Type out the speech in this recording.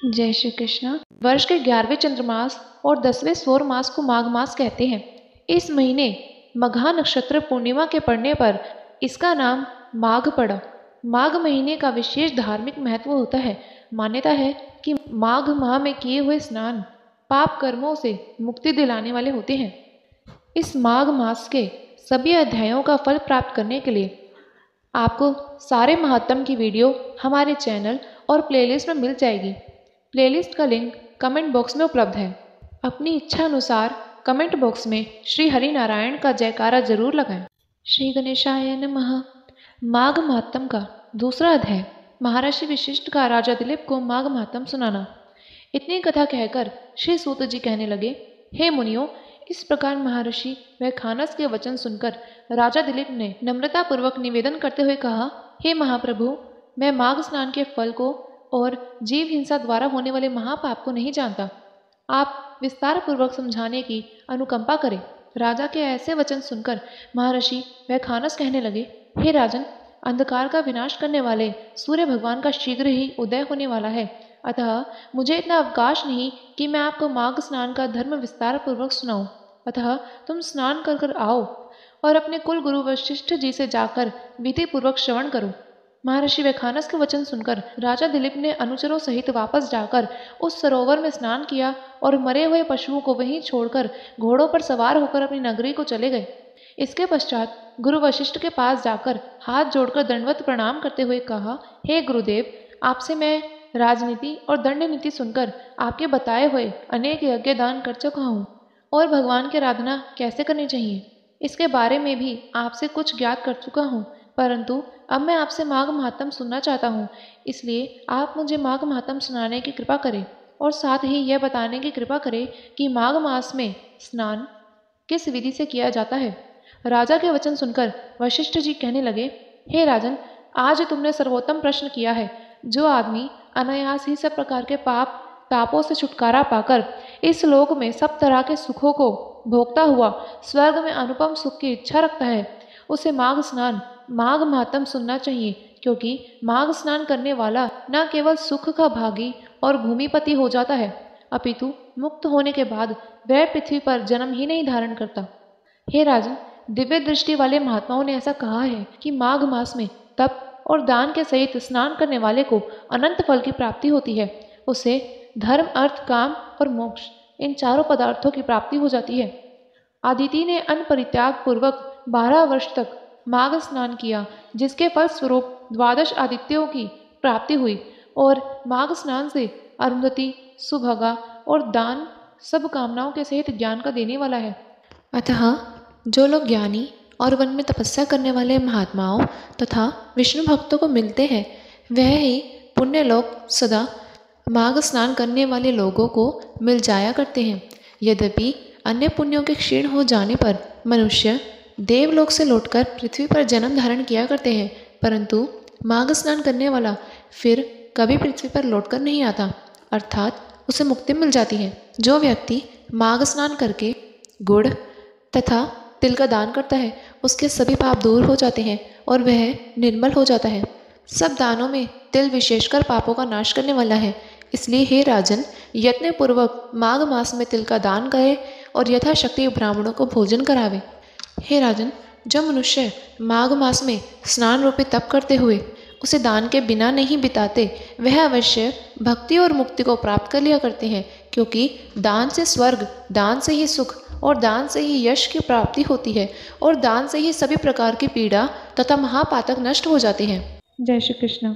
जय श्री कृष्ण। वर्ष के 11वें चंद्रमास और 10वें सौर मास को माघ मास कहते हैं। इस महीने मघा नक्षत्र पूर्णिमा के पड़ने पर इसका नाम माघ पड़ा। माघ महीने का विशेष धार्मिक महत्व होता है। मान्यता है कि माघ माह में किए हुए स्नान पाप कर्मों से मुक्ति दिलाने वाले होते हैं। इस माघ मास के सभी अध्यायों का फल प्राप्त करने के लिए आपको सारे महात्म की वीडियो हमारे चैनल और प्लेलिस्ट में मिल जाएगी। प्लेलिस्ट का लिंक कमेंट बॉक्स में उपलब्ध है। अपनी इच्छा अनुसार कमेंट बॉक्स में श्री हरि नारायण का जयकारा जरूर लगाएं। श्री गणेशाय नमः। माघ महात्म का दूसरा अध्याय। महर्षि वशिष्ठ का राजा दिलीप को माघ महात्म सुनाना। इतनी कथा कहकर श्री सूत जी कहने लगे, हे मुनियों, इस प्रकार महर्षि वैखानस के वचन सुनकर राजा दिलीप ने नम्रता पूर्वक निवेदन करते हुए कहा, हे महाप्रभु, मैं माघ स्नान के फल को और जीव हिंसा द्वारा होने वाले महापाप को नहीं जानता। आप विस्तार पूर्वक समझाने की अनुकंपा करें। राजा के ऐसे वचन सुनकर महर्षि वैखानस कहने लगे, हे राजन, अंधकार का विनाश करने वाले सूर्य भगवान का शीघ्र ही उदय होने वाला है। अतः मुझे इतना अवकाश नहीं कि मैं आपको माघ स्नान का धर्म विस्तार पूर्वक सुनाऊं। अतः तुम स्नान कर कर आओ और अपने कुल गुरु वशिष्ठ जी से जाकर विधि पूर्वक श्रवण करो। महर्षि वैखानस के वचन सुनकर राजा दिलीप ने अनुचरों सहित वापस जाकर उस सरोवर में स्नान किया और मरे हुए पशुओं को वहीं छोड़कर घोड़ों पर सवार होकर अपनी नगरी को चले गए। इसके पश्चात गुरु वशिष्ठ के पास जाकर हाथ जोड़कर दंडवत प्रणाम करते हुए कहा, हे गुरुदेव, आपसे मैं राजनीति और दंड नीति सुनकर आपके बताए हुए अनेक यज्ञ दान कर चुका हूँ और भगवान की आराधना कैसे करनी चाहिए इसके बारे में भी आपसे कुछ ज्ञात कर चुका हूँ, परंतु अब मैं आपसे माघ महात्म सुनना चाहता हूँ। इसलिए आप मुझे माघ महात्म सुनाने की कृपा करें और साथ ही यह बताने की कृपा करें कि माघ मास में स्नान किस विधि से किया जाता है। राजा के वचन सुनकर वशिष्ठ जी कहने लगे, हे राजन, आज तुमने सर्वोत्तम प्रश्न किया है। जो आदमी अनायास ही सब प्रकार के पाप तापों से छुटकारा पाकर इस लोक में सब तरह के सुखों को भोगता हुआ स्वर्ग में अनुपम सुख की इच्छा रखता है, उसे माघ स्नान माघ महात्म सुनना चाहिए, क्योंकि माघ स्नान करने वाला न केवल सुख का भागी और भूमिपति हो जाता है, अपितु मुक्त होने के बाद वह पृथ्वी पर जन्म ही नहीं धारण करता। हे राजन, दिव्य दृष्टि वाले महात्माओं ने ऐसा कहा है कि माघ मास में तप और दान के सहित स्नान करने वाले को अनंत फल की प्राप्ति होती है। उसे धर्म, अर्थ, काम और मोक्ष, इन चारों पदार्थों की प्राप्ति हो जाती है। आदिति ने अन्न परित्याग पूर्वक 12 वर्ष तक माघ स्नान किया, जिसके फल स्वरूप 12 आदित्यों की प्राप्ति हुई और माघ स्नान से अरुंधति, सुभगा और दान सब कामनाओं के सहित ज्ञान का देने वाला है। अतः जो लोग ज्ञानी और वन में तपस्या करने वाले महात्माओं तथा विष्णु भक्तों को मिलते हैं, वह ही पुण्य लोक सदा माघ स्नान करने वाले लोगों को मिल जाया करते हैं। यद्यपि अन्य पुण्यों के क्षीण हो जाने पर मनुष्य देवलोक से लौटकर पृथ्वी पर जन्म धारण किया करते हैं, परंतु माघ स्नान करने वाला फिर कभी पृथ्वी पर लौटकर नहीं आता, अर्थात उसे मुक्ति मिल जाती है। जो व्यक्ति माघ स्नान करके गुड़ तथा तिल का दान करता है, उसके सभी पाप दूर हो जाते हैं और वह निर्मल हो जाता है। सब दानों में तिल विशेषकर पापों का नाश करने वाला है। इसलिए हे राजन, यत्न पूर्वक माघ मास में तिल का दान करे और यथाशक्ति ब्राह्मणों को भोजन करावे। हे राजन, जो मनुष्य माघ मास में स्नान रूपी तप करते हुए उसे दान के बिना नहीं बिताते, वह अवश्य भक्ति और मुक्ति को प्राप्त कर लिया करते हैं, क्योंकि दान से स्वर्ग, दान से ही सुख और दान से ही यश की प्राप्ति होती है और दान से ही सभी प्रकार की पीड़ा तथा महापातक नष्ट हो जाते हैं। जय श्री कृष्ण।